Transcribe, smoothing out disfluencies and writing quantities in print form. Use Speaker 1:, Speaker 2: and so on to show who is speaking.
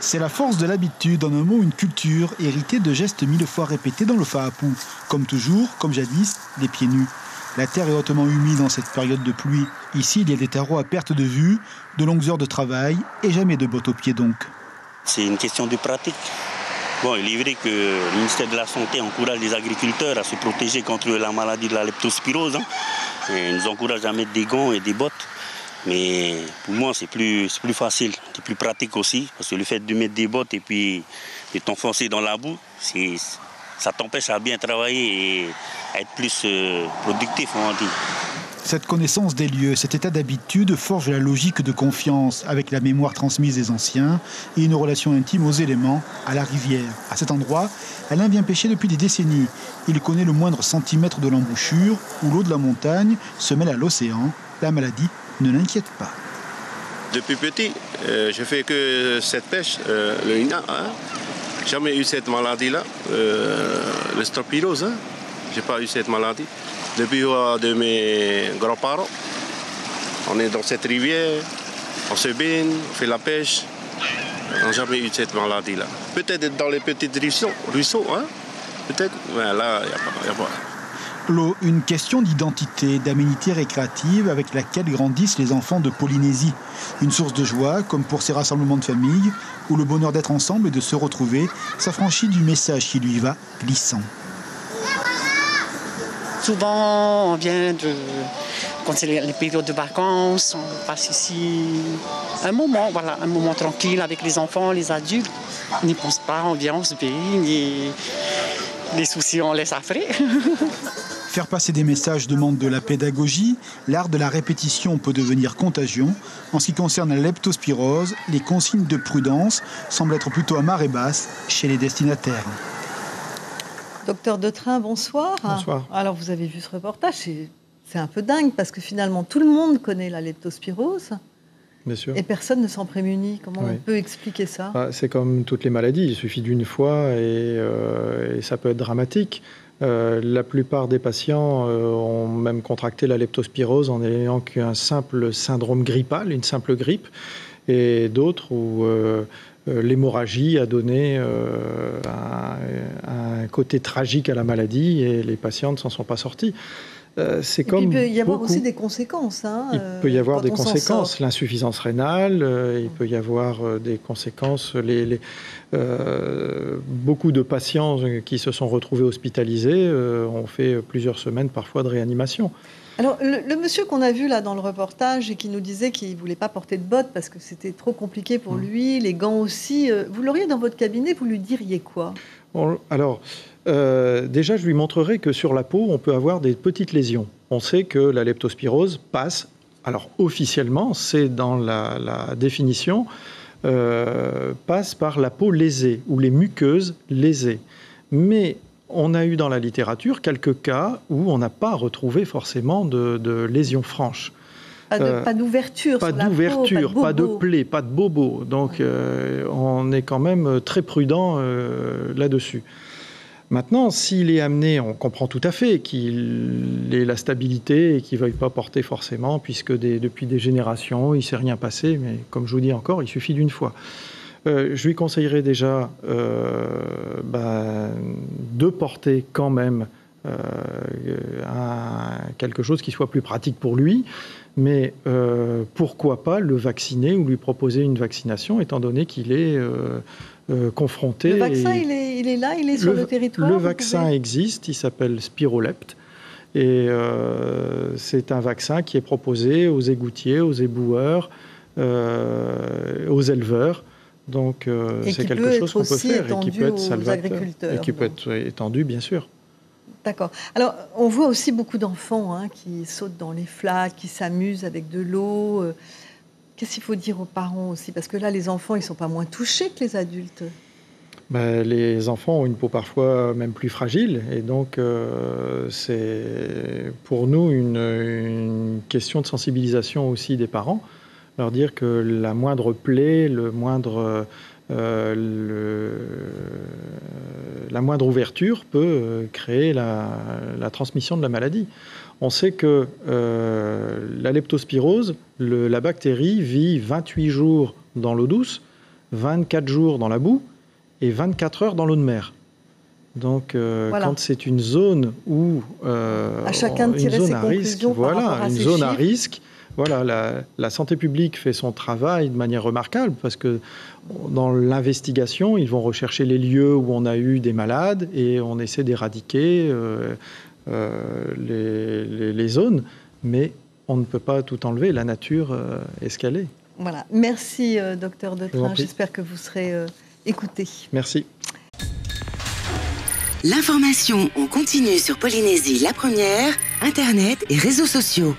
Speaker 1: C'est la force de l'habitude, en un mot une culture, héritée de gestes mille fois répétés dans le Faapou. Comme toujours, comme jadis, les pieds nus. La terre est hautement humide en cette période de pluie. Ici, il y a des terreaux à perte de vue, de longues heures de travail et jamais de bottes aux pieds donc.
Speaker 2: C'est une question de pratique. Bon, il est vrai que le ministère de la Santé encourage les agriculteurs à se protéger contre la maladie de la leptospirose. Et ils nous encourage à mettre des gants et des bottes. Mais pour moi, c'est plus facile, c'est plus pratique aussi. Parce que le fait de mettre des bottes et puis de t'enfoncer dans la boue, ça t'empêche à bien travailler et à être plus productif, on dit.
Speaker 1: Cette connaissance des lieux, cet état d'habitude forge la logique de confiance avec la mémoire transmise des anciens et une relation intime aux éléments, à la rivière. À cet endroit, Alain vient pêcher depuis des décennies. Il connaît le moindre centimètre de l'embouchure où l'eau de la montagne se mêle à l'océan. La maladie ne l'inquiète pas.
Speaker 3: Depuis petit, je fais que cette pêche, le hina. Jamais eu cette maladie-là, le stropirose. J'ai pas eu cette maladie. Depuis de mes grands-parents, on est dans cette rivière, on se baigne, on fait la pêche. On n'a jamais eu cette maladie-là. Peut-être dans les petits ruisseaux, peut-être, mais là, il n'y a pas.
Speaker 1: L'eau, une question d'identité, d'aménité récréative avec laquelle grandissent les enfants de Polynésie. Une source de joie, comme pour ces rassemblements de famille, où le bonheur d'être ensemble et de se retrouver s'affranchit du message qui lui va glissant.
Speaker 4: Souvent, on vient quand c'est les périodes de vacances, on passe ici un moment tranquille avec les enfants, les adultes. On n'y pense pas, on vient, on se baigne et les soucis, on laisse après.
Speaker 1: Faire passer des messages demande de la pédagogie. L'art de la répétition peut devenir contagion. En ce qui concerne la leptospirose, les consignes de prudence semblent être plutôt à marée basse chez les destinataires.
Speaker 5: Docteur Detrain, bonsoir.
Speaker 6: Bonsoir.
Speaker 5: Alors vous avez vu ce reportage, c'est un peu dingue parce que finalement tout le monde connaît la leptospirose.
Speaker 6: Bien sûr.
Speaker 5: Et personne ne s'en prémunit. Comment on peut expliquer ça ?
Speaker 6: C'est comme toutes les maladies, il suffit d'une fois et ça peut être dramatique. La plupart des patients ont même contracté la leptospirose en n'ayant qu'un simple syndrome grippal, une simple grippe, et d'autres où l'hémorragie a donné un côté tragique à la maladie et les patients ne s'en sont pas sortis.
Speaker 5: Il peut y avoir aussi des conséquences.
Speaker 6: Il peut y avoir des conséquences, l'insuffisance rénale, il peut y avoir des conséquences. Beaucoup de patients qui se sont retrouvés hospitalisés ont fait plusieurs semaines parfois de réanimation.
Speaker 5: Alors, le monsieur qu'on a vu là dans le reportage et qui nous disait qu'il ne voulait pas porter de bottes parce que c'était trop compliqué pour lui, les gants aussi, vous l'auriez dans votre cabinet, vous lui diriez quoi ?
Speaker 6: Déjà, je lui montrerai que sur la peau, on peut avoir des petites lésions. On sait que la leptospirose passe, alors officiellement, c'est dans la définition, passe par la peau lésée ou les muqueuses lésées. Mais on a eu dans la littérature quelques cas où on n'a pas retrouvé forcément de lésions franches.
Speaker 5: Pas d'ouverture sur la peau,
Speaker 6: pas de plaie, pas de bobo. Donc on est quand même très prudent là-dessus. Maintenant, s'il est amené, on comprend tout à fait qu'il ait la stabilité et qu'il ne veuille pas porter forcément, puisque depuis des générations, il ne s'est rien passé, mais comme je vous dis encore, il suffit d'une fois. Je lui conseillerais déjà de porter quand même quelque chose qui soit plus pratique pour lui, mais pourquoi pas le vacciner ou lui proposer une vaccination, étant donné qu'il est confronté.
Speaker 5: Le vaccin, il est là, il est sur le territoire.
Speaker 6: Le vaccin existe, il s'appelle Spirolept. Et c'est un vaccin qui est proposé aux égoutiers, aux éboueurs, aux éleveurs. Donc c'est quelque chose qu'on peut faire et qui peut être salvateur. Et qui peut être étendu, bien sûr.
Speaker 5: D'accord. Alors, on voit aussi beaucoup d'enfants qui sautent dans les flaques, qui s'amusent avec de l'eau. Qu'est-ce qu'il faut dire aux parents aussi ? Parce que là, les enfants, ils ne sont pas moins touchés que les adultes.
Speaker 6: Les enfants ont une peau parfois même plus fragile. Et donc, c'est pour nous une question de sensibilisation aussi des parents. Leur dire que la moindre plaie, la moindre ouverture peut créer la transmission de la maladie. On sait que la leptospirose, la bactérie vit 28 jours dans l'eau douce 24 jours dans la boue et 24 heures dans l'eau de mer. Donc, quand c'est une zone où
Speaker 5: à chacun de tirer ses conclusions par rapport à ces
Speaker 6: zone à
Speaker 5: chiffres.
Speaker 6: risque, la santé publique fait son travail de manière remarquable parce que dans l'investigation, ils vont rechercher les lieux où on a eu des malades et on essaie d'éradiquer les zones, mais on ne peut pas tout enlever. La nature est ce qu'elle est.
Speaker 5: Voilà. Merci, docteur Detrain. J'espère que vous serez écouté.
Speaker 6: Merci.
Speaker 7: L'information en continu sur Polynésie la première, Internet et réseaux sociaux.